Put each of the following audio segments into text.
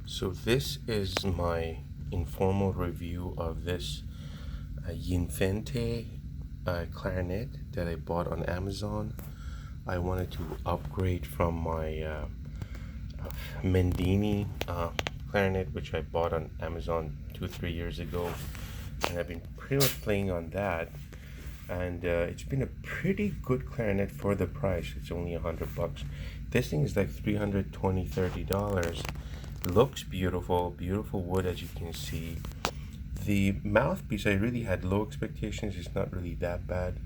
So this is my informal review of this YINFENTE clarinet that I bought on Amazon. I wanted to upgrade from my Mendini clarinet, which I bought on Amazon 2-3 years ago, and I've been pretty much playing on that. And it's been a pretty good clarinet for the price. It's only $100. This thing is like $320-$30. Looks beautiful, beautiful wood, as you can see. The mouthpiece, I really had low expectations. It's not really that bad.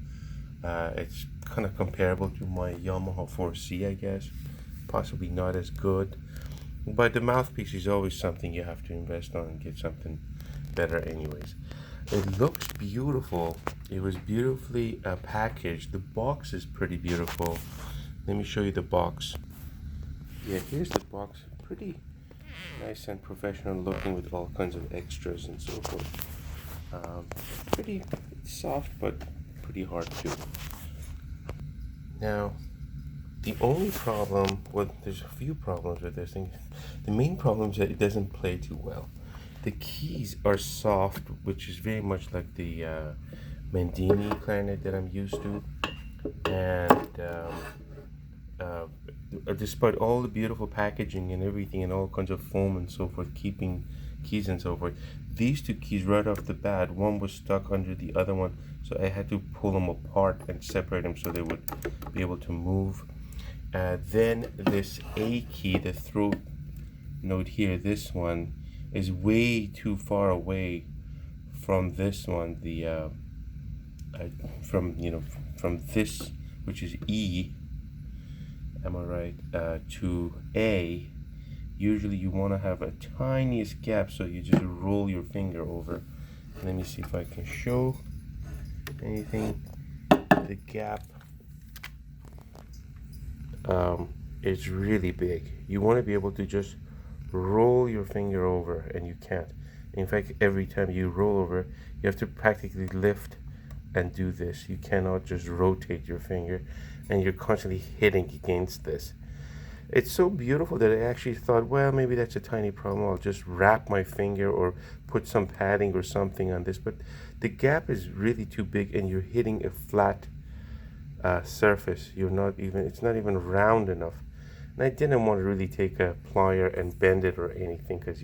It's kind of comparable to my Yamaha 4C, I guess. Possibly not as good, but the mouthpiece is always something you have to invest on and get something better anyways. It looks beautiful. It was beautifully packaged. The box is pretty beautiful. Let me show you the box. Yeah, here's the box. Pretty nice and professional looking with all kinds of extras and so forth. Pretty soft, but pretty hard too. Now, the only problem, well, there's a few problems with this thing. The main problem is that it doesn't play too well. The keys are soft, which is very much like the Mendini clarinet that I'm used to. And despite all the beautiful packaging and everything and all kinds of foam and so forth, keeping keys and so forth, these two keys right off the bat, one was stuck under the other one, so I had to pull them apart and separate them so they would be able to move. Then this A key, the throat note here, this one is way too far away from this one, the from this, which is E, am I right, to A. Usually you want to have a tiniest gap, so you just roll your finger over. Let me see if I can show anything. The gap is really big. You want to be able to just roll your finger over, and you can't. In fact, every time you roll over, you have to practically lift and do this. You cannot just rotate your finger, and you're constantly hitting against this. It's so beautiful that I actually thought, well, maybe that's a tiny problem. I'll just wrap my finger or put some padding or something on this. But the gap is really too big, and you're hitting a flat surface. It's not even round enough. And I didn't want to really take a plier and bend it or anything, because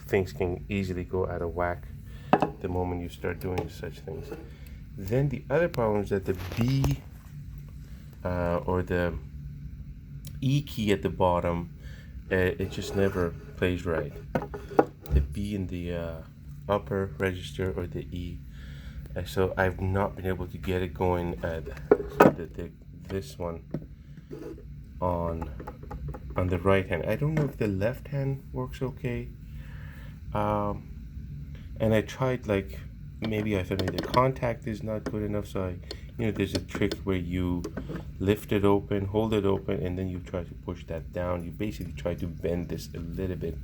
things can easily go out of whack the moment you start doing such things. Then the other problem is that the B or the E key at the bottom, it just never plays right. The B in the upper register or the E. So I've not been able to get it going. This one on the right hand. I don't know if the left hand works okay. And I tried, like, maybe I thought maybe the contact is not good enough, so there's a trick where you lift it open, hold it open, and then you try to push that down. You basically try to bend this a little bit,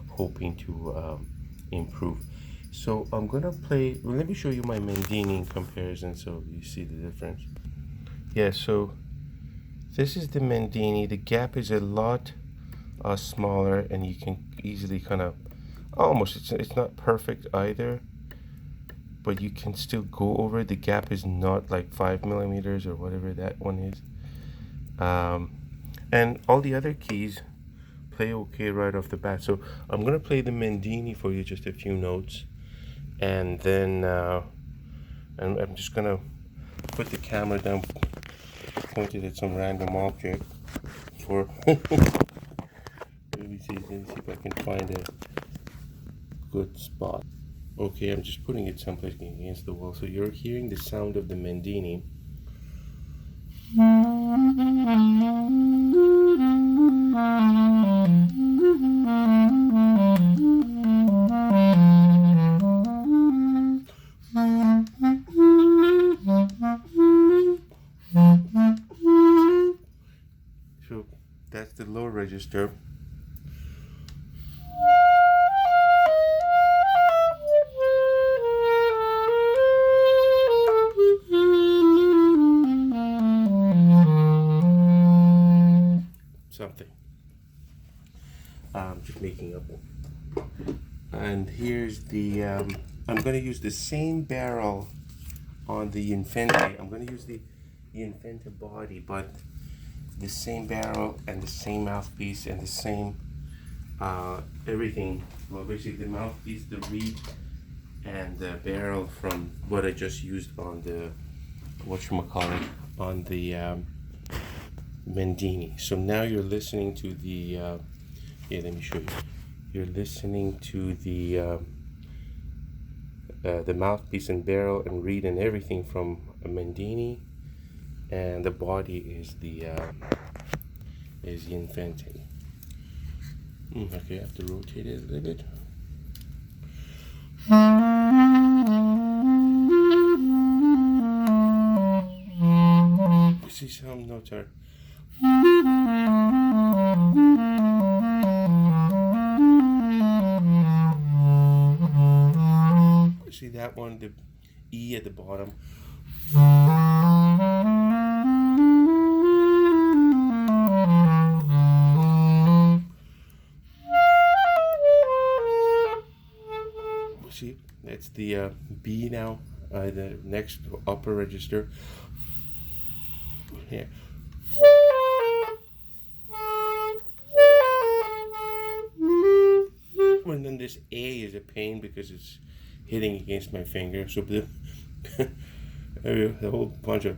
hoping to improve. So I'm gonna play, well, let me show you my Mendini in comparison so you see the difference. Yeah, so this is the Mendini. The gap is a lot smaller, and you can easily kind of, almost, it's not perfect either, but you can still go over it. The gap is not like 5 millimeters or whatever that one is. And all the other keys play okay right off the bat. So I'm gonna play the Mendini for you, just a few notes, and then I'm just gonna put the camera down, pointed at some random object for let me see if I can find a good spot. Okay, I'm just putting it someplace against the wall, so you're hearing the sound of the Mendini. So that's the low register. Something. Just making up. And here's the, I'm going to use the same barrel on the Infente. I'm going to use the Infente body, but the same barrel and the same mouthpiece and the same everything. Well, basically the mouthpiece, the reed, and the barrel from what I just used on the, whatchamacallit, on the Mendini. So now you're listening to the, yeah, let me show you. You're listening to the mouthpiece and barrel and reed and everything from a Mendini, and the body is the Infante. Okay, I have to rotate it a little bit. You see some notes are. See that one, the E at the bottom. See, that's the B now, the next upper register. Here. And then this A is a pain because it's hitting against my finger. So the whole bunch of